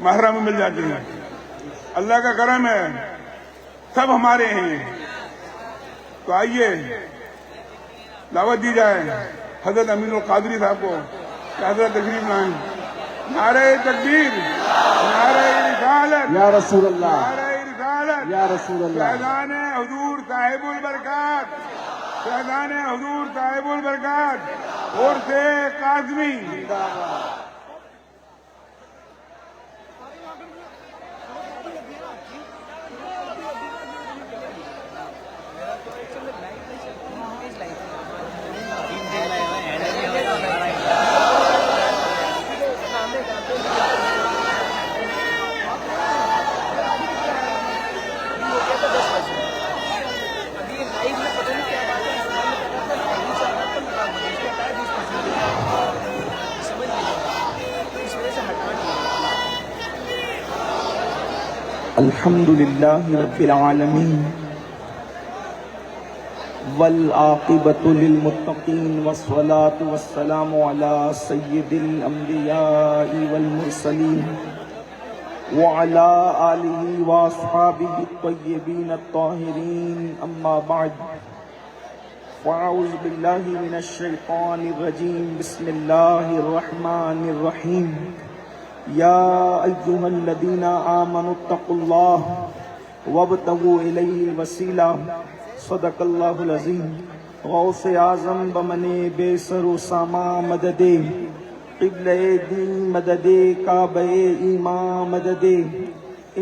محرم میں مل جاتی ہیں. اللہ کا کرم ہے، سب ہمارے ہیں. تو آئیے دعوت دی جائے حضرت امین القادری صاحب کو کہ حضرت تشریف لائیں. نعرہ تکبیر، نعرہ رسالت یا رسول اللہ، نعرہ رسالت، یا رسول اللہ. فیضان حضور صاحب البرکات، فیضان حضور صاحب البرکات، عرس قاسمی. الحمد للہ رب العالمین والعاقبۃ للمتقین والصلاة والسلام علی سید الانبیاء والمرسلین وعلی آلہ واصحابہ الطیبین الطاہرین. اما بعد فاعوذ باللہ من الشیطان الرجیم. بسم اللہ الرحمن الرحیم. یا ایہا الذین آمنوا اتقوا اللہ وابتغوا الیہ الوسیلہ. صدق اللہ العظیم. غوث اعظم بمنے بے سر و ساما مددے، قبلہ دین مددے، کعبہ ایمان مددے،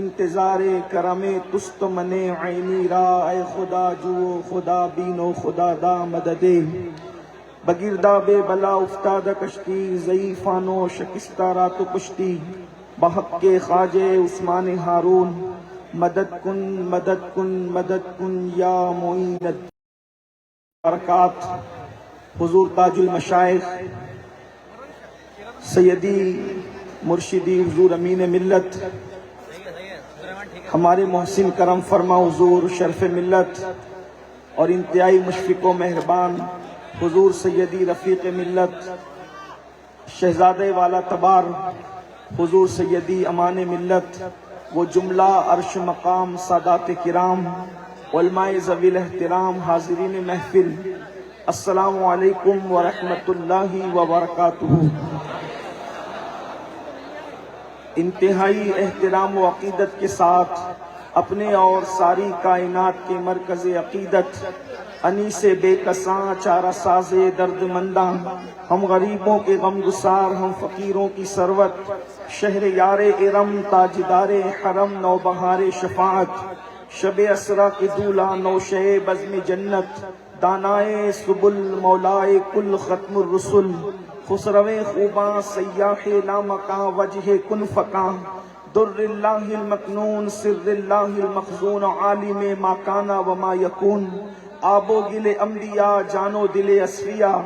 انتظار کرم تست منے عینی را. اے خدا جو خدا بینو خدا دا مددے. بگردہ بے بلا افتادہ کشتی، ضعیفانو شکستہ رات و پشتی. بحق کے خواجہ عثمان ہارون، مدد کن مدد کن مدد کن یا معین برکات. حضور تاج المشائخ سیدی مرشدی حضور امین ملت، ہمارے محسن کرم فرما حضور شرف ملت، اور انتہائی مشفق و مہربان حضور سیدی رفیق ملت شہزادہ والا تبار حضور سیدی امان ملت، وہ جملہ عرش مقام سادات کرام، علماء ذوی الاحترام، حاضرین محفل، السلام علیکم ورحمۃ اللہ وبرکاتہ. انتہائی احترام و عقیدت کے ساتھ اپنے اور ساری کائنات کے مرکز عقیدت، انیس بے کساں چارہ ساز درد منداں، ہم غریبوں کے غم گسار، ہم فقیروں کی ثروت، شہر یار ارم تاجدار حرم، نوبہار شفاعت، شب اسرا کے دولہ نوشے بزم جنت، دانائے سبل مولائے کل ختم الرسل، خسروِ خوباں سیاح لامکاں وجہ کن فکاں، در اللہ المکنون سر اللہ المخزون، عالم ما کانا وما یکون، آب و گل انبیاء جان و دل اصفیاء،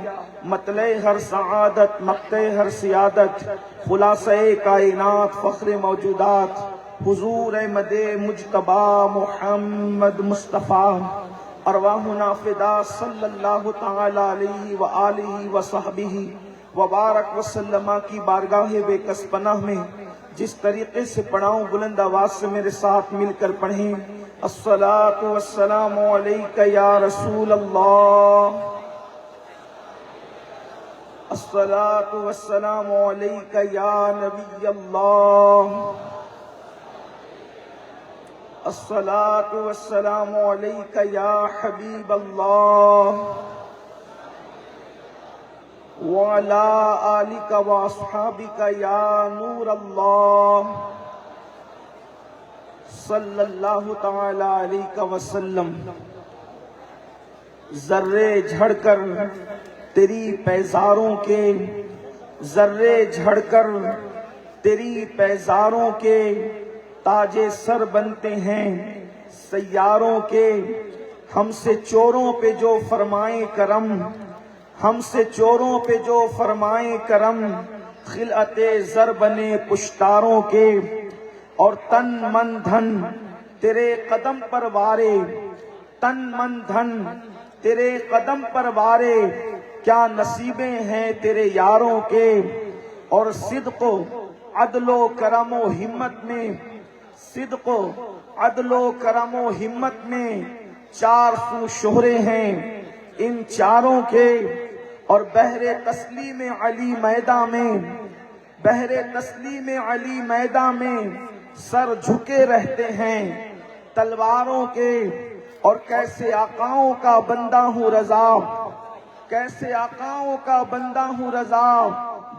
مطلع ہر سعادت مقطع ہر سیادت، خلاصہ کائنات فخر موجودات، حضور احمد مجتبی محمد مصطفیٰ. ارواحنا فدا صلی اللہ تعالی علیہ وآلہ وصحبہ وبارک وسلم کی بارگاہ بے کس پناہ میں جس طریقے سے پڑھاؤں بلند آواز سے میرے ساتھ مل کر پڑھیں. الصلاۃ والسلام علیک یا رسول اللہ، الصلاۃ والسلام علیک یا نبی اللہ، الصلاۃ والسلام علیک یا حبیب اللہ، وعلی آلک واصحابک یا نور اللہ، صلی اللہ تعالی علیہ وسلم. ذرے جھڑ کر تیری پیزاروں کے، ذرے جھڑ کر تیری پیزاروں کے، تاج سر بنتے ہیں سیاروں کے. ہم سے چوروں پہ جو فرمائے کرم، ہم سے چوروں پہ جو فرمائے کرم، خلعت زر بنے پشتاروں کے. اور تن من دھن تیرے قدم پر وارے، تن من دھن تیرے قدم پر وارے، کیا نصیبیں ہیں تیرے یاروں کے. اور صدق و عدل و کرم و ہمت میں، صدق و عدل و کرم و ہمت میں چار سو شہرے ہیں ان چاروں کے، اور بحر تسلیم علی میدان میں، بحر تسلیم علی میدان میں سر جھکے رہتے ہیں تلواروں کے، اور کیسے آقاؤں کا بندہ ہوں رضا، کیسے آقاؤں کا بندہ ہوں رضا،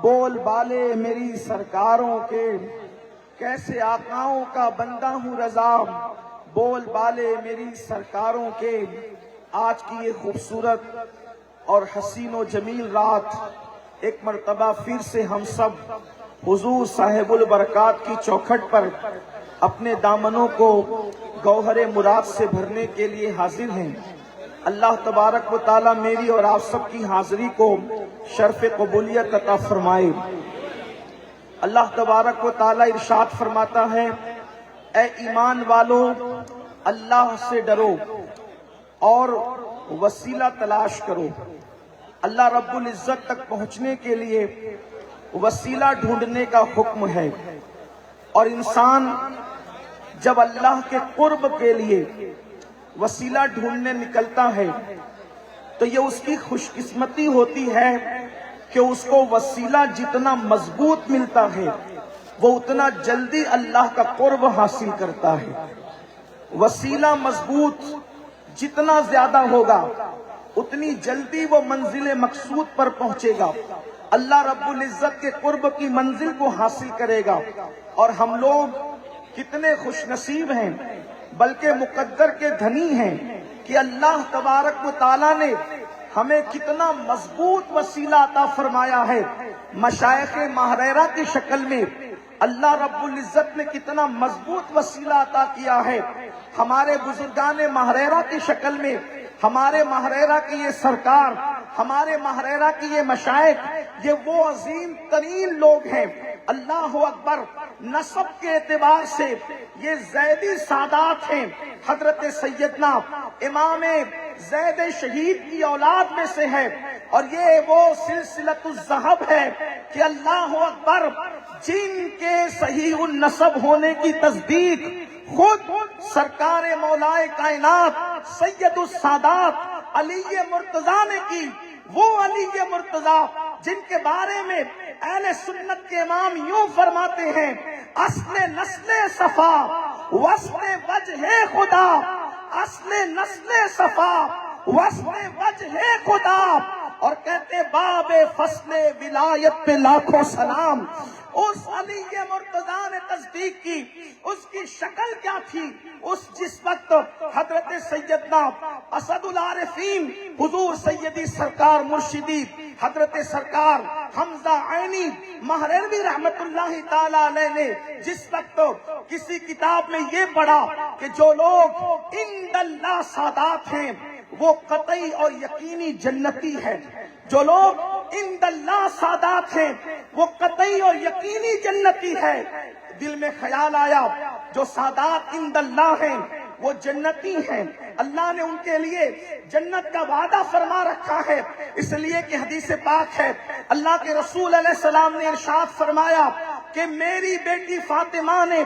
بول بالے میری سرکاروں کے، کیسے آقاؤں کا بندہ ہوں رضا، بول بالے میری سرکاروں کے۔ آج کی یہ خوبصورت اور حسین و جمیل رات ایک مرتبہ پھر سے ہم سب حضور صاحب البرکات کی چوکھٹ پر اپنے دامنوں کو گوہر مراد سے بھرنے کے لیے حاضر ہیں۔ اللہ تبارک و تعالی میری اور آپ سب کی حاضری کو شرف قبولیت عطا فرمائے۔ اللہ تبارک و تعالی ارشاد فرماتا ہے، اے ایمان والو اللہ سے ڈرو اور وسیلہ تلاش کرو۔ اللہ رب العزت تک پہنچنے کے لیے وسیلہ ڈھونڈنے کا حکم ہے، اور انسان جب اللہ کے قرب کے لیے وسیلہ ڈھونڈنے نکلتا ہے تو یہ اس کی خوش قسمتی ہوتی ہے کہ اس کو وسیلہ جتنا مضبوط ملتا ہے وہ اتنا جلدی اللہ کا قرب حاصل کرتا ہے۔ وسیلہ مضبوط جتنا زیادہ ہوگا اتنی جلدی وہ منزل مقصود پر پہنچے گا، اللہ رب العزت کے قرب کی منزل کو حاصل کرے گا۔ اور ہم لوگ کتنے خوش نصیب ہیں، بلکہ مقدر کے دھنی ہیں کہ اللہ تبارک و تعالیٰ نے ہمیں کتنا مضبوط وسیلہ عطا فرمایا ہے۔ مشائخ ماہریرہ کی شکل میں اللہ رب العزت نے کتنا مضبوط وسیلہ عطا کیا ہے۔ ہمارے بزرگان ماہریرہ کی شکل میں ہمارے ماہریرہ کی یہ سرکار، ہمارے ماہریرہ کی یہ مشائخ، یہ وہ عظیم ترین لوگ ہیں۔ اللہ اکبر، نسب کے اعتبار سے یہ زیدی سادات ہیں۔ حضرت سیدنا امام زید شہید کی اولاد میں سے ہے، اور یہ وہ سلسلۃ الذہب ہے کہ اللہ اکبر، جن کے صحیح النسب ہونے کی تصدیق خود سرکار مولائے کائنات سید السادات علی مرتضیٰ نے کی۔ وہ علی مرتضیٰ جن کے بارے میں اہل سنت کے امام یوں فرماتے ہیں، اصل نسل صفا وصل وجہ خدا، اصل نسل صفا وصل وجہ خدا، اور کہتے باب فصل ولایت پہ لاکھوں سلام۔ اس علی مرتضیٰ نے تصدیق کی، اس کی شکل کیا تھی؟ جس وقت حضرت سیدنا اسد العارفین حضور سیدی سرکار مرشدی حضرت سرکار حمزہ عینی مہروی رحمت اللہ تعالی علیہ نے جس وقت کسی کتاب میں یہ پڑھا کہ جو لوگ عند اللہ سادات ہیں وہ قطعی اور یقینی جنتی ہے، جو لوگ عند اللہ سادات ہیں وہ قطعی اور یقینی جنتی ہے، دل میں خیال آیا جو سادات عند اللہ ہیں وہ جنتی ہیں، اللہ نے ان کے لیے جنت کا وعدہ فرما رکھا ہے، اس لیے کہ حدیث پاک ہے اللہ کے رسول علیہ السلام نے ارشاد فرمایا کہ میری بیٹی فاطمہ نے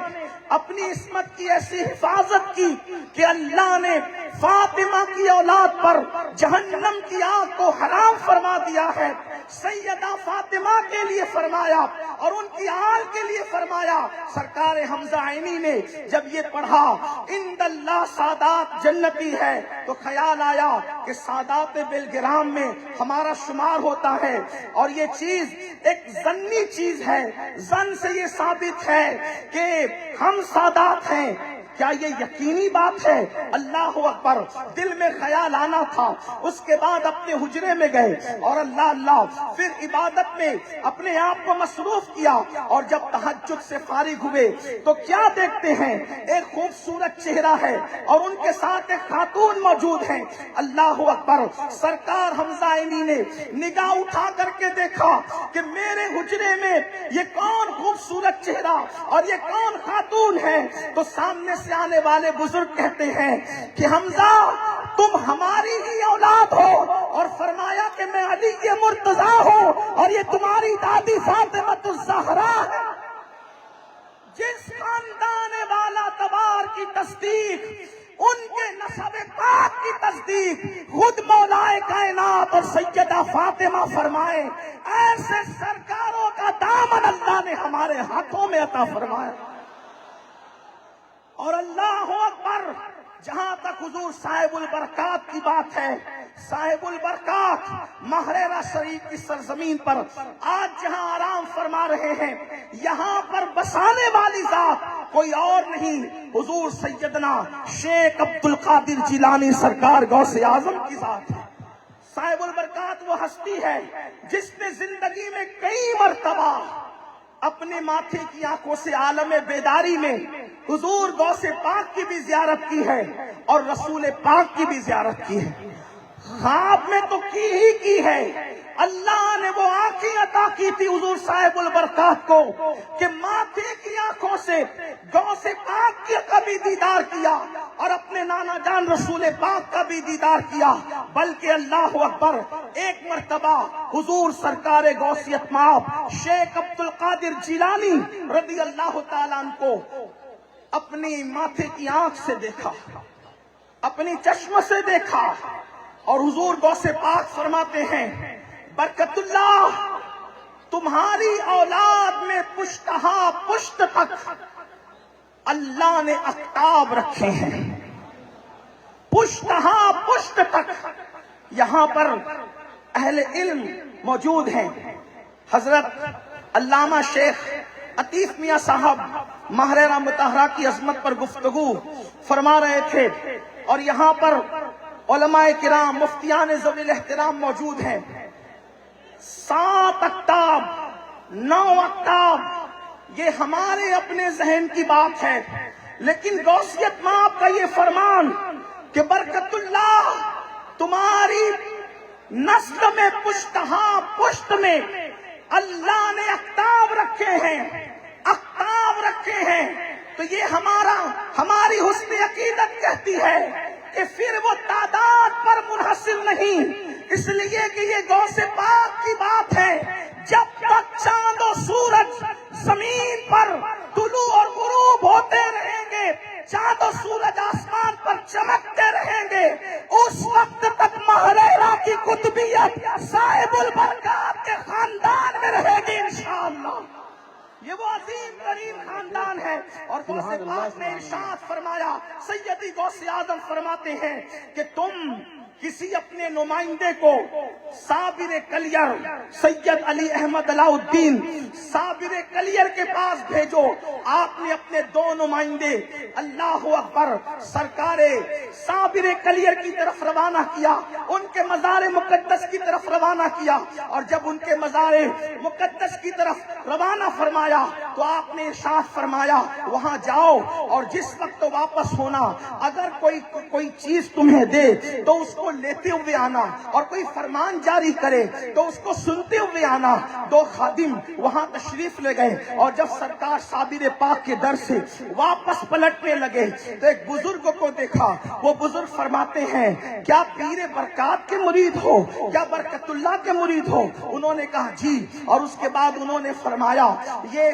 اپنی عصمت کی ایسی حفاظت کی کہ اللہ نے فاطمہ کی اولاد پر جہنم کی آگ کو حرام فرما دیا ہے۔ سیدہ فاطمہ کے لیے فرمایا اور ان کی آل کے لیے فرمایا۔ سرکار حمزہ عینی نے جب یہ پڑھا عند اللہ سادات جنتی ہے تو خیال آیا کہ سادات بلگرام میں ہمارا شمار ہوتا ہے، اور یہ چیز ایک ظنی چیز ہے، ظن سے یہ ثابت ہے کہ ہم سادات ہیں۔ کیا یہ یقینی بات ہے؟ اللہ اکبر، دل میں خیال آنا تھا۔ اس کے بعد اپنے حجرے میں گئے اور اللہ پھر عبادت میں اپنے آپ کو مصروف کیا، اور جب تہجد سے فارغ ہوئے تو کیا دیکھتے ہیں؟ ایک خوبصورت چہرہ ہے اور ان کے ساتھ ایک خاتون موجود ہیں۔ اللہ اکبر، سرکار حمزہ عینی نے نگاہ اٹھا کر کے دیکھا کہ میرے حجرے میں یہ کون خوبصورت چہرہ اور یہ کون خاتون ہے؟ تو سامنے سے آنے والے بزرگ کہتے ہیں کہ حمزہ تم ہماری ہی اولاد ہو، اور فرمایا کہ میں علی مرتضیٰ ہوں اور یہ تمہاری دادی فاطمہ الزہرا ہے۔ تصدیق، ان کے نسب پاک کی تصدیق خود مولائے کائنات اور سیدہ فاطمہ فرمائے، ایسے سرکاروں کا دامن اللہ نے ہمارے ہاتھوں میں عطا فرمایا۔ اور اللہ اکبر، جہاں تک حضور صاحب البرکات کی بات ہے، صاحب البرکات مہریرہ شریف کی سرزمین پر آج جہاں آرام فرما رہے ہیں، یہاں پر بسانے والی ذات کوئی اور نہیں، حضور سیدنا شیخ عبد القادر جیلانی سرکار غوث اعظم کی ذات ہے۔ صاحب البرکات وہ ہستی ہے جس نے زندگی میں کئی مرتبہ اپنے ماتھے کی آنکھوں سے عالم بیداری میں حضور غوث پاک کی بھی زیارت کی ہے اور رسول پاک کی بھی زیارت کی ہے۔ خواب میں تو کی ہے، اللہ نے وہ آنکھیں عطا کی تھی حضور صاحب البرکات کو کہ ماتھے کی آنکھوں سے غوث پاک کا بھی دیدار کیا اور اپنے نانا جان رسول پاک کا بھی دیدار کیا، بلکہ اللہ اکبر، ایک مرتبہ حضور سرکار غوثیت مآب شیخ عبد القادر جیلانی رضی اللہ تعالیٰ عنہ کو اپنی ماتھے کی آنکھ سے دیکھا، اپنی چشم سے دیکھا، اور حضور غوث پاک فرماتے ہیں برکت اللہ، تمہاری اولاد میں پشتہا پشت تک اللہ نے اقطاب رکھے ہیں، پشتہا پشت تک۔ یہاں پر اہل علم موجود ہیں، حضرت علامہ شیخ عطیف میاں صاحب مہریرہ مطہرہ کی عظمت پر گفتگو فرما رہے تھے، اور یہاں پر علماء کرام مفتیان ذوی الاحترام موجود ہیں۔ 7 اقطاب 9 اقطاب یہ ہمارے اپنے ذہن کی بات ہے، لیکن غوثیت مآب کا یہ فرمان کہ برکت اللہ، تمہاری نسل میں پشتہا پشت میں اللہ نے اقطاب رکھے ہیں، اقطاب رکھے ہیں، تو یہ ہماری حسن عقیدت کہتی ہے کہ پھر وہ تعداد پر منحصر نہیں، اس لیے کہ یہ غوث پاک کی بات ہے۔ جب تک چاند و سورج زمین پر طلوع اور غروب ہوتے رہیں گے، چاند و سورج آسمان پر چمکتے رہیں گے، اس وقت تک مہریرہ کی قطبیت صاحب البرکات کے خاندان میں رہے گی انشاءاللہ۔ یہ وہ عظیم ترین خاندان ہے، اور غوث پاک نے ارشاد فرمایا، سیدی غوث اعظم فرماتے ہیں کہ تم کسی اپنے نمائندے کو صابر کلیر سید علی احمد علاء الدین صابر کلیر کے پاس بھیجو۔ آپ نے اپنے 2 نمائندے اللہ اکبر سرکار صابر کلیر کی طرف روانہ کیا، ان کے مزار مقدس کی طرف روانہ کیا، اور جب ان کے مزار مقدس کی طرف روانہ فرمایا تو آپ نے ارشاد فرمایا وہاں جاؤ، اور جس وقت واپس ہونا اگر کوئی چیز تمہیں دے تو اس کو لیتے ہوئے آنا، اور کوئی فرمان جاری کرے تو اس کو سنتے ہوئے آنا۔ 2 خادم وہاں تشریف لے گئے، اور جب سرکار صابر پاک کے در سے واپس پلٹنے لگے تو ایک بزرگ کو دیکھا۔ وہ بزرگ فرماتے ہیں کیا پیر برکات کے مرید ہو، کیا برکت اللہ کے مرید ہو؟ انہوں نے کہا جی، اور اس کے بعد انہوں نے فرمایا یہ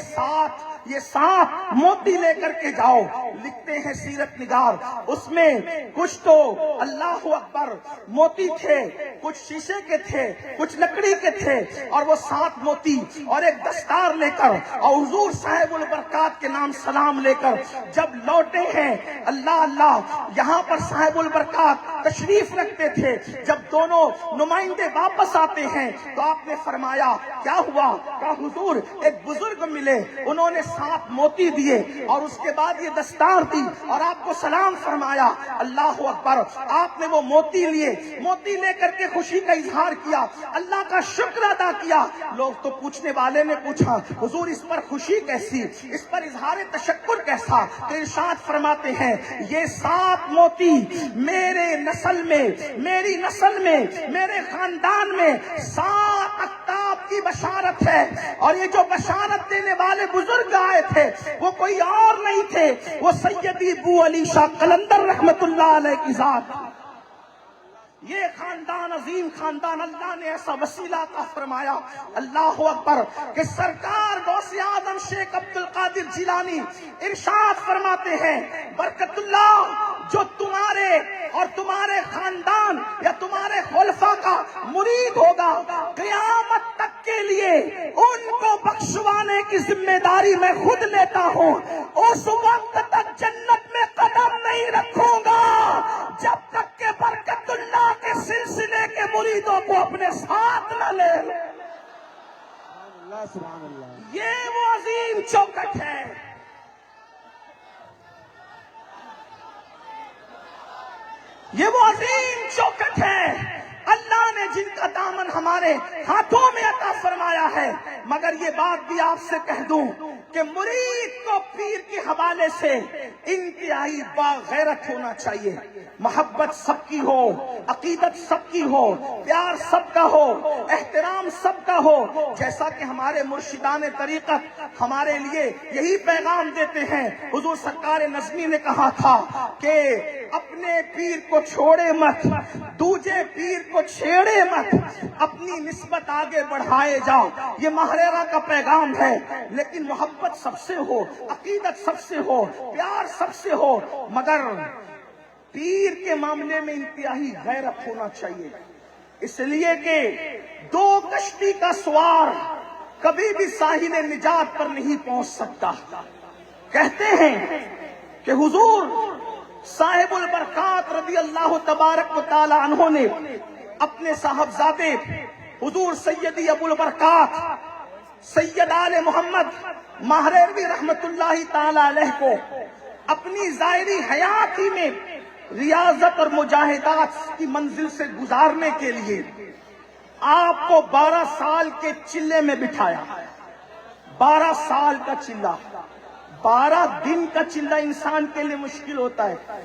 7 موتی لے کر کے جاؤ۔ لکھتے ہیں سیرت نگار، اس میں کچھ تو اللہ اکبر موتی تھے، کچھ شیشے کے تھے، کچھ لکڑی کے تھے، اور وہ 7 موتی اور ایک دستار لے کر اور حضور صاحب البرکات کے نام سلام لے کر جب لوٹے ہیں، اللہ اللہ، یہاں پر صاحب البرکات تشریف رکھتے تھے۔ جب دونوں نمائندے واپس آتے ہیں تو آپ نے فرمایا کیا ہوا؟ کہا حضور ایک بزرگ ملے، انہوں نے 7 موتی دیے اور اس کے بعد یہ دستار دی اور آپ کو سلام فرمایا۔ اللہ اکبر، آپ نے وہ موتی لیے، موتی لے کر کے خوشی کا اظہار کیا، اللہ کا شکر ادا کیا۔ لوگ تو پوچھنے والے نے پوچھا حضور اس پر خوشی کیسی، اس پر اظہار تشکر کیسا؟ تو ارشاد فرماتے ہیں یہ 7 موتی میرے نسل میں، میری نسل میں، میرے خاندان میں 7 اقطاب کی بشارت ہے، اور یہ جو بشارت دینے والے بزرگ آئے تھے وہ کوئی اور نہیں تھے، وہ سیدی ابو علی شاہ قلندر رحمت اللہ علیہ کی ذات۔ یہ خاندان عظیم خاندان اللہ نے ایسا وسیلہ عطا فرمایا، اللہ اکبر، کہ سرکار غوث اعظم شیخ عبد القادر جیلانی ارشاد فرماتے ہیں برکت اللہ جو تمہارے اور تمہارے خاندان یا تمہارے خلفاء کا مرید ہوگا، قیامت تک کے لیے ان کو بخشوانے کی ذمہ داری میں خود لیتا ہوں، اس وقت تک جنت میں قدم نہیں رکھوں گا جب تک کہ برکت اللہ کے سلسلے کے مریدوں کو اپنے ساتھ نہ لے لو۔ یہ وہ عظیم چوکٹ ہے، یہ وہ عظیم چوکٹ ہے اللہ نے جن کا دامن ہمارے ہاتھوں میں عطا فرمایا ہے۔ مگر یہ بات بھی آپ سے کہہ دوں کہ مرید کو پیر کے حوالے سے انتہائی باغیرت ہونا چاہیے، محبت سب کی ہو، عقیدت سب کی ہو، پیار سب کا ہو، احترام سب کا ہو، جیسا کہ ہمارے مرشدان طریقت ہمارے لیے یہی پیغام دیتے ہیں۔ حضور سرکار نظمی نے کہا تھا کہ اپنے پیر کو چھوڑے مت، دوجے پیر کو چھیڑے مت، اپنی نسبت آگے بڑھائے جاؤ، یہ ماہرہ کا پیغام ہے۔ لیکن محبت سب سے ہو، عقیدت سب سے ہو، پیار سب سے ہو، مگر پیر کے معاملے میں انتہائی غیرت ہونا چاہیے، اس لیے کہ دو کشتی کا سوار کبھی بھی ساحل نجات پر نہیں پہنچ سکتا۔ کہتے ہیں کہ حضور صاحب البرکات رضی اللہ تبارک و تعالی عنہ نے اپنے صاحبزادے حضور سیدی ابو البرکات سید آل محمد ماہرروی رحمت اللہ تعالی علیہ کو اپنی ظاہری حیات ہی میں ریاضت اور مجاہدات کی منزل سے گزارنے کے لیے آپ کو 12 سال کے چلے میں بٹھایا۔ 12 سال کا چلہ، 12 دن کا چلہ انسان کے لیے مشکل ہوتا ہے۔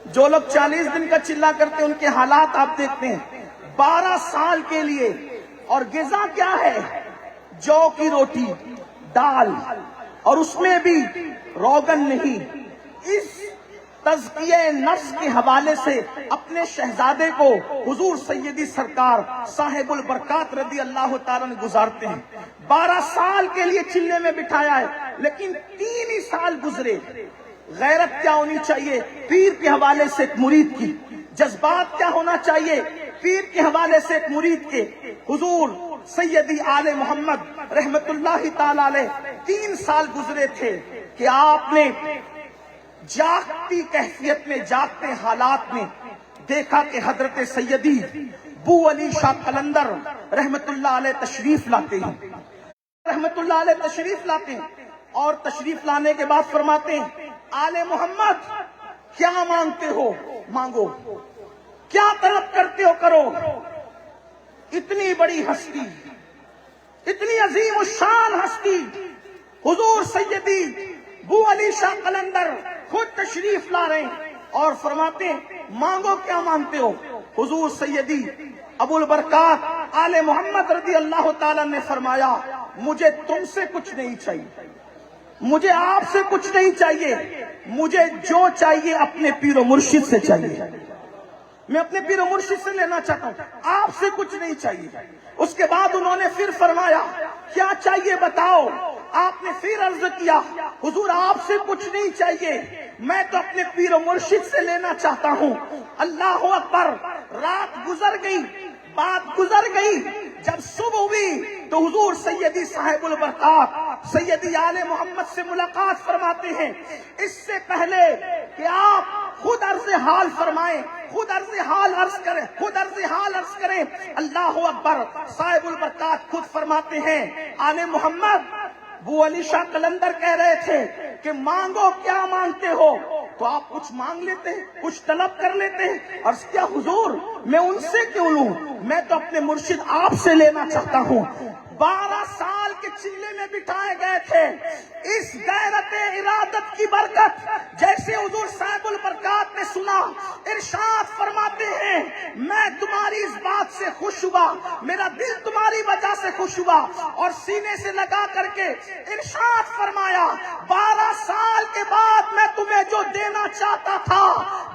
جو لوگ 40 دن کا چلہ کرتے ہیں ان کے حالات آپ دیکھتے ہیں۔ 12 سال کے لیے، اور غذا کیا ہے؟ جو کی روٹی، دال، اور اس میں بھی روغن نہیں۔ اس تزکیہ نفس کے حوالے سے اپنے شہزادے کو حضور سیدی سرکار صاحب البرکات رضی اللہ تعالیٰ نے گزارتے ہیں۔ 12 سال کے لیے چلے میں بٹھایا ہے، لیکن 3 ہی سال گزرے۔ غیرت کیا ہونی چاہیے پیر کے حوالے سے ایک مرید کی؟ جذبات کیا ہونا چاہیے پیر کے حوالے سے ایک مرید کے؟ حضور سیدی آل محمد رحمت اللہ تعالی علیہ 3 سال گزرے تھے کہ آپ نے جاگتی کیفیت میں، جاگتے حالات میں دیکھا کہ حضرت سیدی بو علی شاہ قلندر رحمت اللہ علیہ تشریف لاتے ہیں، رحمت اللہ علیہ تشریف لاتے ہیں، اور تشریف لانے کے بعد فرماتے ہیں آل محمد کیا مانگتے ہو مانگو، کیا طلب کرتے ہو کرو۔ اتنی بڑی ہستی، اتنی عظیم الشان ہستی حضور سیدی بو علی شاہ قلندر خود تشریف لا رہے ہیں اور فرماتے ہیں مانگو کیا مانگتے ہو۔ حضور سیدی ابو البرکات آل محمد رضی اللہ تعالی نے فرمایا مجھے تم سے کچھ نہیں چاہیے، مجھے آپ سے کچھ نہیں چاہیے، مجھے جو چاہیے اپنے پیر و مرشد سے چاہیے، میں اپنے پیر و مرشد سے لینا چاہتا ہوں، آپ سے کچھ نہیں چاہیے۔ اس کے بعد انہوں نے پھر فرمایا کیا چاہیے بتاؤ۔ آپ نے پھر عرض کیا حضور آپ سے کچھ نہیں چاہیے، میں تو اپنے پیر و مرشد سے لینا چاہتا ہوں۔ اللہ اکبر، رات گزر گئی، بات گزر گئی، جب صبح ہوئی تو حضور سیدی صاحب البرکات سیدی آل محمد سے ملاقات فرماتے ہیں۔ اس سے پہلے کہ آپ خود عرض حال فرمائیں، خود عرض حال عرض کریں، خود عرض حال عرض کریں، اللہ اکبر، صاحب البرکات خود فرماتے ہیں آل محمد بو علی شاہ قلندر کہہ رہے تھے کہ مانگو کیا مانگتے ہو، تو آپ کچھ مانگ لیتے ہیں، کچھ طلب کر لیتے ہیں۔ عرض کیا حضور میں ان سے کیوں لوں، میں تو اپنے مرشد آپ سے لینا چاہتا ہوں۔ 12 سال کے چلے میں بٹھائے گئے تھے، اس غیرت ارادت کی برکت جیسے حضور صاحب البرکات نے سنا، ارشاد فرماتے ہیں میں تمہاری اس بات سے خوش ہوا، میرا دل تمہاری وجہ سے خوش ہوا، اور سینے سے لگا کر کے ارشاد فرمایا 12 سال کے بعد میں تمہیں جو دینا چاہتا تھا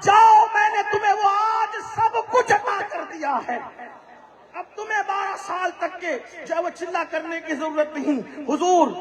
جاؤ، میں نے تمہیں وہ آج سب کچھ عطا کر دیا ہے، اب تمہیں 12 سال تک کے جو ہے وہ چلا کرنے کی ضرورت نہیں۔ حضور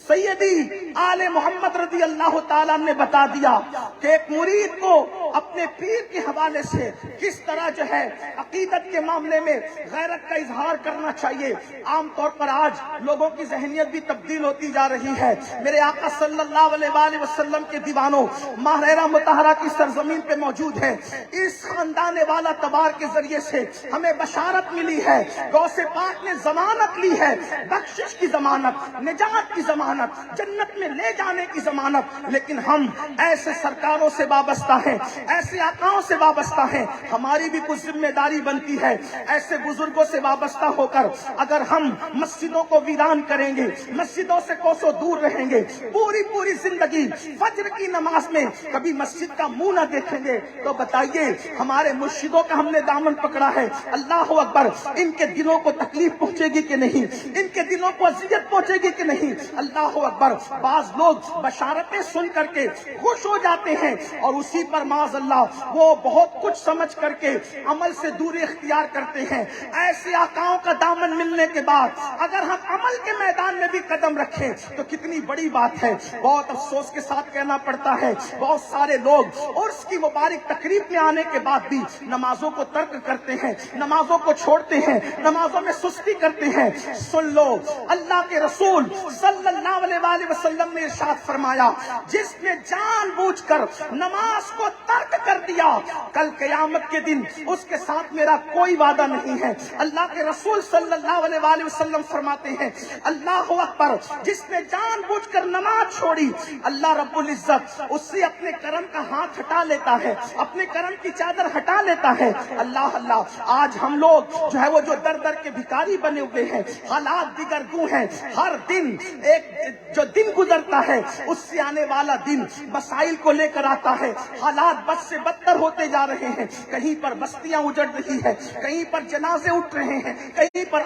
سیدی آل محمد رضی اللہ تعالیٰ نے بتا دیا کہ ایک مرید کو اپنے پیر کے حوالے سے کس طرح جو ہے عقیدت کے معاملے میں غیرت کا اظہار کرنا چاہیے۔ عام طور پر آج لوگوں کی ذہنیت بھی تبدیل ہوتی جا رہی ہے۔ میرے آقا صلی اللہ علیہ وآلہ وسلم کے دیوانوں ماہرہ مطہرہ کی سرزمین پہ موجود ہے۔ اس خاندان والا تبار کے ذریعے سے ہمیں بشارت ملی ہے، غوث پاک نے ضمانت لی ہے، بخشش کی ضمانت، نجات کی ضمانت، جنت میں لے جانے کی ضمانت۔ لیکن ہم ایسے سرکاروں سے وابستہ ہیں، ایسے آقاؤں سے وابستہ ہیں، ہماری بھی کچھ ذمہ داری بنتی ہے ایسے بزرگوں سے وابستہ ہو کر اگر ہم مسجدوں کو ویران کریں گے، مسجدوں سے کوسوں دور رہیں گے، پوری زندگی فجر کی نماز میں کبھی مسجد کا منہ نہ دیکھیں گے، تو بتائیے ہمارے مرشدوں کا ہم نے دامن پکڑا ہے، اللہ اکبر، ان کے دلوں کو تکلیف پہنچے گی کہ نہیں، ان کے دلوں کو اذیت پہنچے گی کہ نہیں؟ اللہ اکبر۔ بعض لوگ بشارتیں سن کر کے خوش ہو جاتے ہیں اور اسی پر معاذ اللہ وہ بہت کچھ سمجھ کر کے عمل سے دوری اختیار کرتے ہیں۔ ایسے آقاؤں کا دامن ملنے کے بعد اگر ہم عمل کے میدان میں بھی قدم رکھیں تو کتنی بڑی بات ہے۔ بہت افسوس کے ساتھ کہنا پڑتا ہے بہت سارے لوگ عرس کی مبارک تقریب میں آنے کے بعد بھی نمازوں کو ترک کرتے ہیں، نمازوں کو چھوڑتے ہیں، نمازوں میں سستی کرتے ہیں۔ سن لو، اللہ کے رسول صلی اللہ علیہ وآلہ وسلم نے ارشاد فرمایا، جس نے جان بوجھ کر نماز کو ترک کر دیا کل قیامت کے دن اس کے ساتھ میرا کوئی وعدہ نہیں ہے۔ اللہ کے رسول صلی اللہ علیہ وآلہ وسلم فرماتے ہیں، اللہ اکبر، جس نے جان بوجھ کر نماز چھوڑی اللہ رب العزت اس سے اپنے کرم کا ہاتھ ہٹا لیتا ہے، اپنے کرم کی چادر ہٹا لیتا ہے۔ اللہ اللہ، آج ہم لوگ جو ہے وہ جو در در کے بھکاری بنے ہوئے ہیں، حالات دیگر گوں ہیں، ہر دن ایک جو دن گزرتا ہے اس سے آنے والا دن مسائل کو لے کر آتا ہے، حالات بد سے بدتر ہوتے جا رہے ہیں، کہیں پر بستیاں اجڑ رہی ہے، کہیں پر جنازے اٹھ رہے ہیں، کہیں پر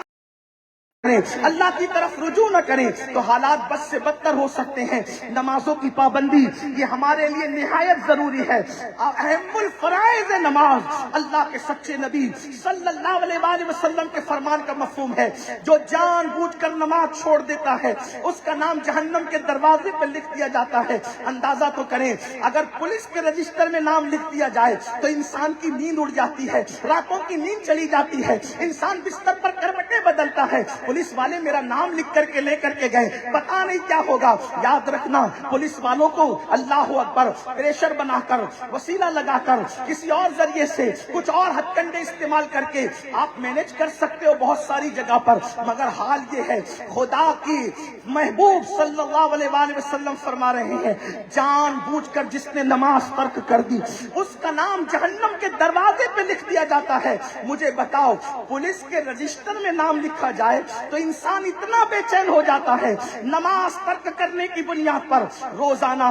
اللہ کی طرف رجوع نہ کریں تو حالات بد سے بدتر ہو سکتے ہیں۔ نمازوں کی پابندی یہ ہمارے لیے نہایت ضروری ہے، اہم الفرائض نماز اللہ کے سچے نبی صلی اللہ علیہ وآلہ وسلم کے فرمان کا مفہوم ہے۔ جو جان بوجھ کر نماز چھوڑ دیتا ہے اس کا نام جہنم کے دروازے پر لکھ دیا جاتا ہے۔ اندازہ تو کریں، اگر پولیس کے رجسٹر میں نام لکھ دیا جائے تو انسان کی نیند اڑ جاتی ہے، راتوں کی نیند چلی جاتی ہے، انسان بستر پر کروٹیں بدلتا ہے۔ پولیس والے میرا نام لکھ کر کے لے کر کے گئے، پتا نہیں کیا ہوگا۔ یاد رکھنا، پولیس والوں کو اللہ اکبر پریشر بنا کر، وسیلہ لگا کر، کسی اور ذریعے سے کچھ اور ہتھ کنڈے استعمال کر کے آپ مینج کر سکتے ہو بہت ساری جگہ پر، مگر حال یہ ہے خدا کی محبوب صلی اللہ علیہ وآلہ وسلم فرما رہے ہیں، جان بوجھ کر جس نے نماز ترک کر دی اس کا نام جہنم کے دروازے پہ لکھ دیا جاتا ہے۔ مجھے بتاؤ، پولیس کے رجسٹر میں نام لکھا جائے تو انسان اتنا بے چین ہو جاتا ہے، نماز ترک کرنے کی بنیاد پر روزانہ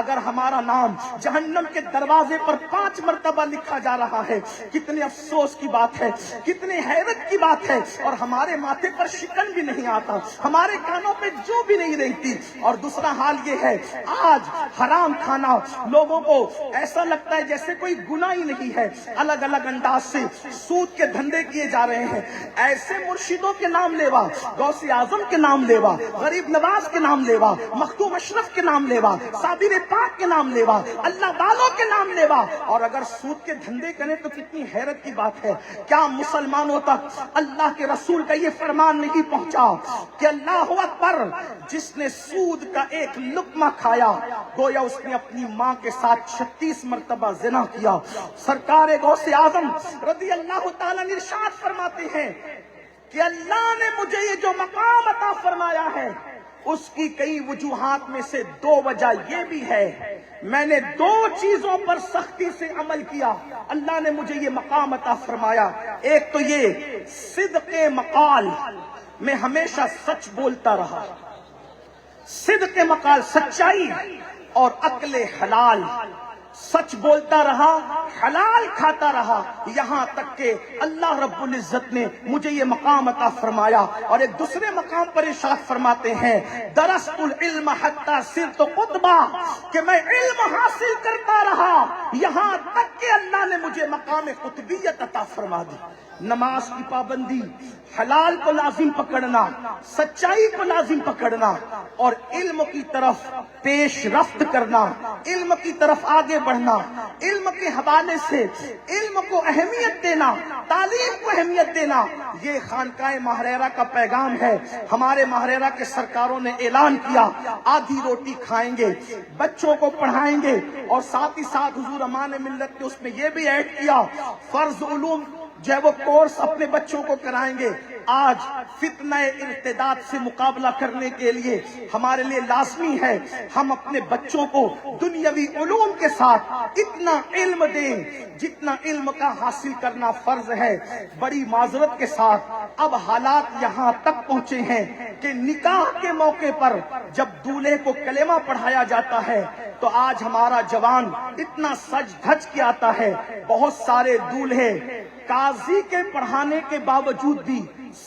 اگر ہمارا نام جہنم کے دروازے پر 5 مرتبہ لکھا جا رہا ہے، کتنے افسوس کی بات ہے، کتنے حیرت کی بات ہے، اور ہمارے ماتھے پر شکن بھی نہیں آتا، ہمارے کانوں پہ جو بھی نہیں رہتی۔ اور دوسرا حال یہ ہے، آج حرام کھانا لوگوں کو ایسا لگتا ہے جیسے کوئی گناہ ہی نہیں ہے، الگ الگ انداز سے سود کے دھندے کیے جا رہے ہیں۔ ایسے مرشدوں کے نام لیوا، غوث اعظم کے نام لیوا، غریب نواز کے نام لیوا، مختوم اشرف کے نام لیوا، صابر پاک کے نام لیوا، اللہ والوں کے نام لیوا، اور اگر سود کے دھندے کریں تو کتنی حیرت کی بات ہے۔ کیا مسلمانوں تک اللہ کے رسول کا یہ فرمان نہیں پہنچا کہ اللہ اکبر، جس نے سود کا ایک لقمہ کھایا گویا اس نے اپنی ماں کے ساتھ 36 مرتبہ زنا کیا۔ سرکار غوث اعظم رضی اللہ تعالیٰ نے ارشاد فرماتے ہیں کہ اللہ نے مجھے یہ جو مقام عطا فرمایا ہے اس کی کئی وجوہات میں سے 2 وجہ یہ بھی ہے، میں نے 2 چیزوں پر سختی سے عمل کیا، اللہ نے مجھے یہ مقام عطا فرمایا۔ ایک تو یہ صدق مقال، میں ہمیشہ سچ بولتا رہا، صدق مقال سچائی، اور عقل حلال، سچ بولتا رہا، حلال کھاتا رہا، یہاں تک کہ اللہ رب العزت نے مجھے یہ مقام عطا فرمایا۔ اور ایک دوسرے مقام پر ارشاد فرماتے ہیں درست العلم حتی صرت قطبا، کہ میں علم حاصل کرتا رہا یہاں تک کہ اللہ نے مجھے مقام قطبیت عطا فرما دی۔ نماز کی پابندی، حلال کو لازم پکڑنا، سچائی کو لازم پکڑنا، اور علم کی طرف پیش رفت کرنا، علم کی طرف آگے بڑھنا، علم کے حوالے سے علم کو اہمیت دینا، تعلیم کو اہمیت دینا، یہ خانقاہ ماہریرہ کا پیغام ہے۔ ہمارے ماہریرہ کے سرکاروں نے اعلان کیا آدھی روٹی کھائیں گے، بچوں کو پڑھائیں گے، اور ساتھ ہی ساتھ حضور امان ملت نے اس میں یہ بھی ایڈ کیا فرض علوم جو ہے وہ کورس اپنے بچوں کو کرائیں گے۔ آج فتنہ ارتداد سے مقابلہ کرنے کے لیے ہمارے لیے لازمی ہے ہم اپنے بچوں کو دنیاوی علوم کے ساتھ اتنا علم دیں جتنا علم کا حاصل کرنا فرض ہے۔ بڑی معذرت کے ساتھ اب حالات یہاں تک پہنچے ہیں کہ نکاح کے موقع پر جب دولہے کو کلمہ پڑھایا جاتا ہے تو آج ہمارا جوان اتنا سج دھج کے آتا ہے، بہت سارے دولہے قاضی کے پڑھانے کے باوجود بھی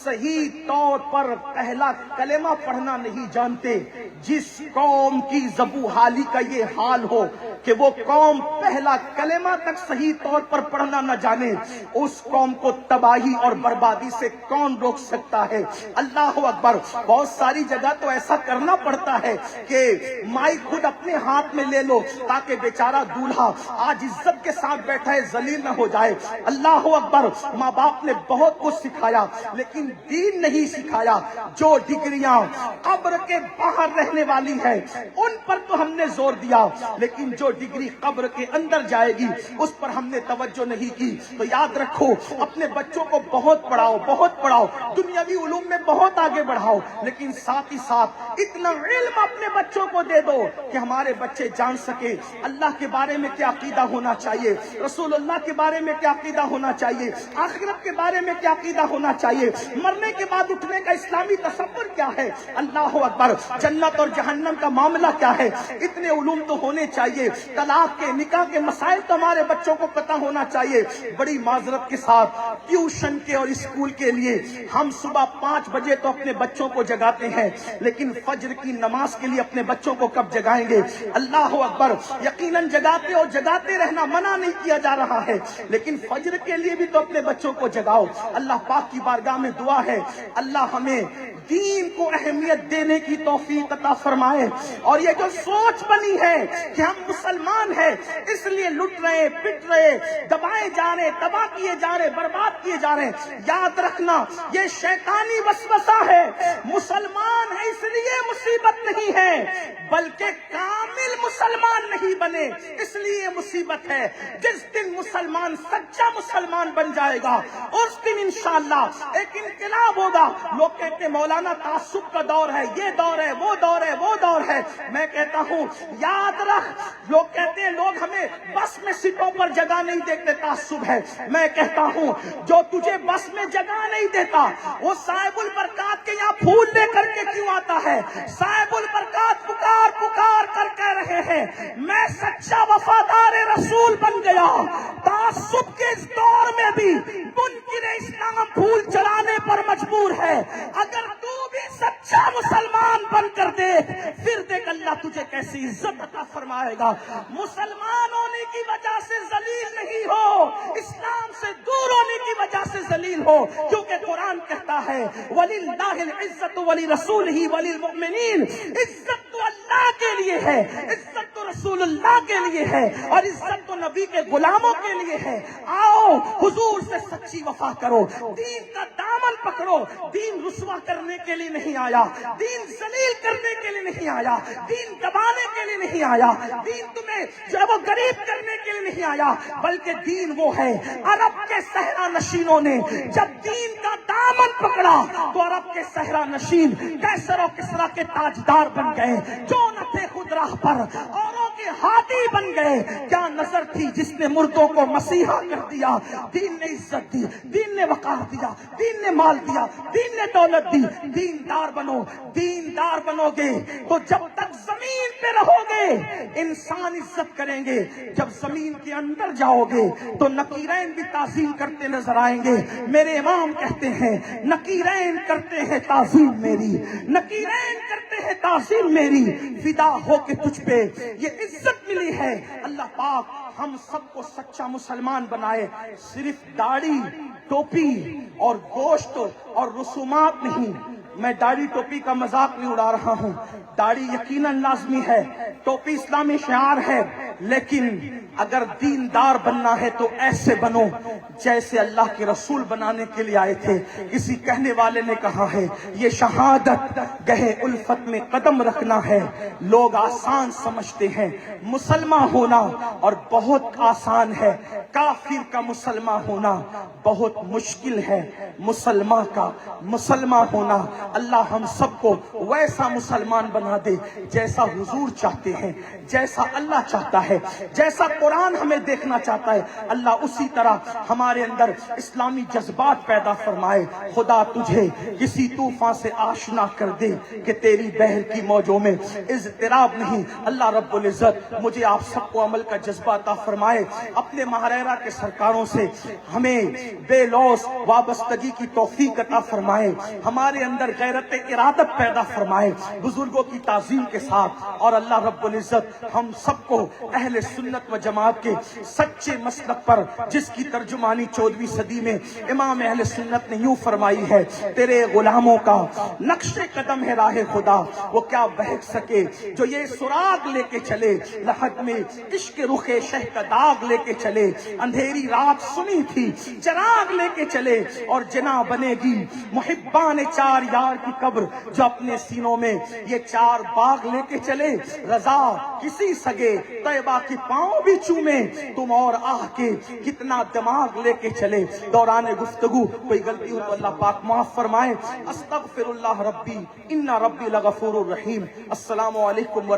صحیح طور پر پہلا کلمہ پڑھنا نہیں جانتے۔ جس قوم کی زبوں حالی کا یہ حال ہو کہ وہ قوم پہلا کلمہ تک صحیح طور پر پڑھنا نہ جانے، اس قوم کو تباہی اور بربادی سے کون روک سکتا ہے؟ اللہ اکبر۔ بہت ساری جگہ تو ایسا کرنا پڑتا ہے کہ مائک خود اپنے ہاتھ میں لے لو تاکہ بیچارہ دولہا آج عزت کے ساتھ بیٹھا ہے ذلیل نہ ہو جائے۔ اللہ اکبر۔ ماں باپ نے بہت کچھ سکھایا لیکن دین نہیں سکھایا۔ جو ڈگریاں قبر کے باہر رہنے والی ہے ان پر تو ہم نے زور دیا، لیکن جو ڈگری قبر کے اندر جائے گی اس پر ہم نے توجہ نہیں کی۔ تو یاد رکھو اپنے بچوں کو بہت پڑھاؤ، بہت پڑھاؤ، دنیاوی علوم میں بہت آگے بڑھاؤ، لیکن ساتھ ہی ساتھ اتنا علم اپنے بچوں کو دے دو کہ ہمارے بچے جان سکے اللہ کے بارے میں کیا عقیدہ ہونا چاہیے، رسول اللہ کے بارے میں کیا عقیدہ ہونا چاہیے، آخرت کے بارے میں کیا عقیدہ ہونا چاہیے، مرنے کے بعد اٹھنے کا اسلامی تصور کیا ہے، اللہ اکبر، جنت اور جہنم کا معاملہ کیا ہے۔ اتنے علوم تو ہونے چاہیے۔ طلاق کے، نکاح کے مسائل تو ہمارے بچوں کو پتہ ہونا چاہیے۔ بڑی معذرت کے ساتھ ٹیوشن کے اور اسکول کے لیے ہم صبح 5 بجے تو اپنے بچوں کو جگاتے ہیں، لیکن فجر کی نماز کے لیے اپنے بچوں کو کب جگائیں گے؟ اللہ اکبر۔ یقیناً جگاتے اور جگاتے رہنا منع نہیں کیا جا رہا ہے، لیکن فجر کے لیے بھی تو اپنے بچوں کو جگاؤ۔ اللہ پاک کی بارگاہ میں دعا ہے اللہ ہمیں دین کو اہمیت دینے کی توفیق عطا فرمائے، اور یہ جو سوچ بنی ہے کہ ہم مسلمان ہیں اس لیے لٹ رہے، پٹ رہے، دبائے جا رہے، تباہ کیے جا رہے، برباد کیے جا رہے، یاد رکھنا یہ شیطانی وسوسہ ہے۔ مسلمان ہے اس لیے مصیبت نہیں ہے، بلکہ کامل مسلمان نہیں بنے اس لیے مصیبت ہے۔ جس دن مسلمان سچا مسلمان بن جائے گا اس دن انشاءاللہ ایک انقلاب ہوگا۔ لوگ کہتے ہیں مولانا تعصب کا دور ہے، یہ دور ہے، وہ دور ہے، وہ دور ہے۔ میں کہتا ہوں یاد رکھ، لوگ کہتے ہیں لوگ ہمیں بس میں سیٹوں پر جگہ نہیں دیتے، تعصب ہے۔ میں کہتا ہوں جو تجھے بس میں جگہ نہیں دیتا وہ صاحب البرکات کے یہاں پھول لے کر کے کیوں آتا ہے؟ صاحب البرکات پکار پکار کر کہہ رہے ہیں میں سچا وفادار رسول بن گیا۔ تعصب کے اس دور میں بھی منکر اسلام پھول چڑھانے پر مجبور ہے۔ اگر تو بھی سچا مسلمان بن کر دیکھ، پھر دیکھ اللہ تجھے کیسی عزت عطا فرمائے گا۔ مسلمان ہونے کی وجہ سے ذلیل نہیں ہو، اسلام سے دور ہونے کی وجہ سے ذلیل ہو، کیونکہ قرآن کہتا ہے وَلِلَّهِ الْعِزَّةُ وَلِرَسُولِهِ وَلِلْمُؤْمِنِينَ، عزت تو اللہ کے لیے ہے، عزت تو رسول اللہ کے لیے ہے، اور عزت تو نبی کے غلاموں کے لیے ہے۔ آؤ حضور سے سچی وفا کرو، دین کا دامن پکڑو۔ دین رسوا کرنے کے لیے نہیں آیا، دین ذلیل کرنے کے لیے نہیں آیا، دین دبانے کے لیے نہیں آیا، دین تمہیں جو ہے وہ غریب کرنے کے لیے نہیں آیا، بلکہ دین وہ ہے۔ عرب کے صحرا نشینوں نے جب دین کا دامن پکڑا تو عرب کے صحرا نشین کیسر و کسریٰ کے تاجدار بن گئے، جو نہ تھے خود راہ پر اوروں کے ہادی بن گئے۔ کیا نظر تھی جس نے مردوں کو مسیحا کر دیا؟ دین نے عزت دی، دین نے وقار دیا، دین نے مال دیا، دین نے دولت دی۔ دیندار بنو، دیندار بنو گے تو جب تک زمین پہ رہو گے انسان عزت کریں گے، جب زمین کے اندر جاؤ گے تو نکیرین بھی تعظیم کرتے نظر آئیں گے۔ میرے امام کہتے ہیں نکیرین کرتے ہیں تعظیم میری، نکیرین کرتے ہیں تعظیم میری، فدا ہو کے تجھ پہ یہ عزت ملی ہے۔ اللہ پاک ہم سب کو سچا مسلمان بنائے، صرف داڑھی ٹوپی اور گوشت اور رسومات نہیں۔ میں داڑھی ٹوپی کا مذاق نہیں اڑا رہا ہوں، داڑھی یقیناً لازمی ہے، ٹوپی اسلامی شعار ہے، لیکن اگر دیندار بننا ہے تو ایسے بنو جیسے اللہ کے رسول بنانے کے لیے آئے تھے۔ کسی کہنے والے نے کہا ہے یہ شہادت گہے الفت میں قدم رکھنا ہے۔ لوگ آسان سمجھتے ہیں مسلمان ہونا اور بہت آسان ہے، کافر کا مسلمان ہونا بہت مشکل ہے۔ مسلمان کا مسلمان ہونا، اللہ ہم سب کو ویسا مسلمان بنا دے جیسا حضور چاہتے ہیں، جیسا اللہ چاہتا ہے، جیسا قرآن ہمیں دیکھنا چاہتا ہے، اللہ اسی طرح ہمارے اندر اسلامی جذبات پیدا فرمائے۔ خدا تجھے کسی طوفان سے آشنا کر دے کہ تیری بحر کی موجوں میں اضطراب نہیں۔ اللہ رب العزت مجھے آپ سب کو عمل کا جذبہ عطا فرمائے، اپنے ماہرہ کے سرکاروں سے ہمیں بے لوث وابستگی کی توفیق عطا فرمائے، ہمارے اندر غیرت ارادت پیدا فرمائے بزرگوں کی تعظیم کے ساتھ، اور اللہ رب العزت ہم سب کو اہل سنت و جماعت کے سچے مسلک پر، جس کی ترجمانی 14ویں صدی میں امام اہل سنت نے یوں فرمائی ہے، تیرے غلاموں کا نقش قدم ہے راہ خدا، وہ کیا بہک سکے جو یہ سراغ لے کے چلے، لحد میں عشق رخ شہ کا داغ لے کے چلے، اندھیری رات سنی تھی چراغ لے کے چلے، اور جنا بنے گی محبان چار یار کی قبر جو اپنے سینوں میں یہ چار باغ لے کے چلے، رضا کسی سگے طیبہ کی پاؤں بھی چومے، تم اور آہ کے کتنا دماغ لے کے چلے۔ دوران گفتگو کوئی غلطی ہو تو اللہ پاک معاف فرمائے۔ استغفر اللہ ربی ان ربی لغفور الرحیم۔ السلام علیکم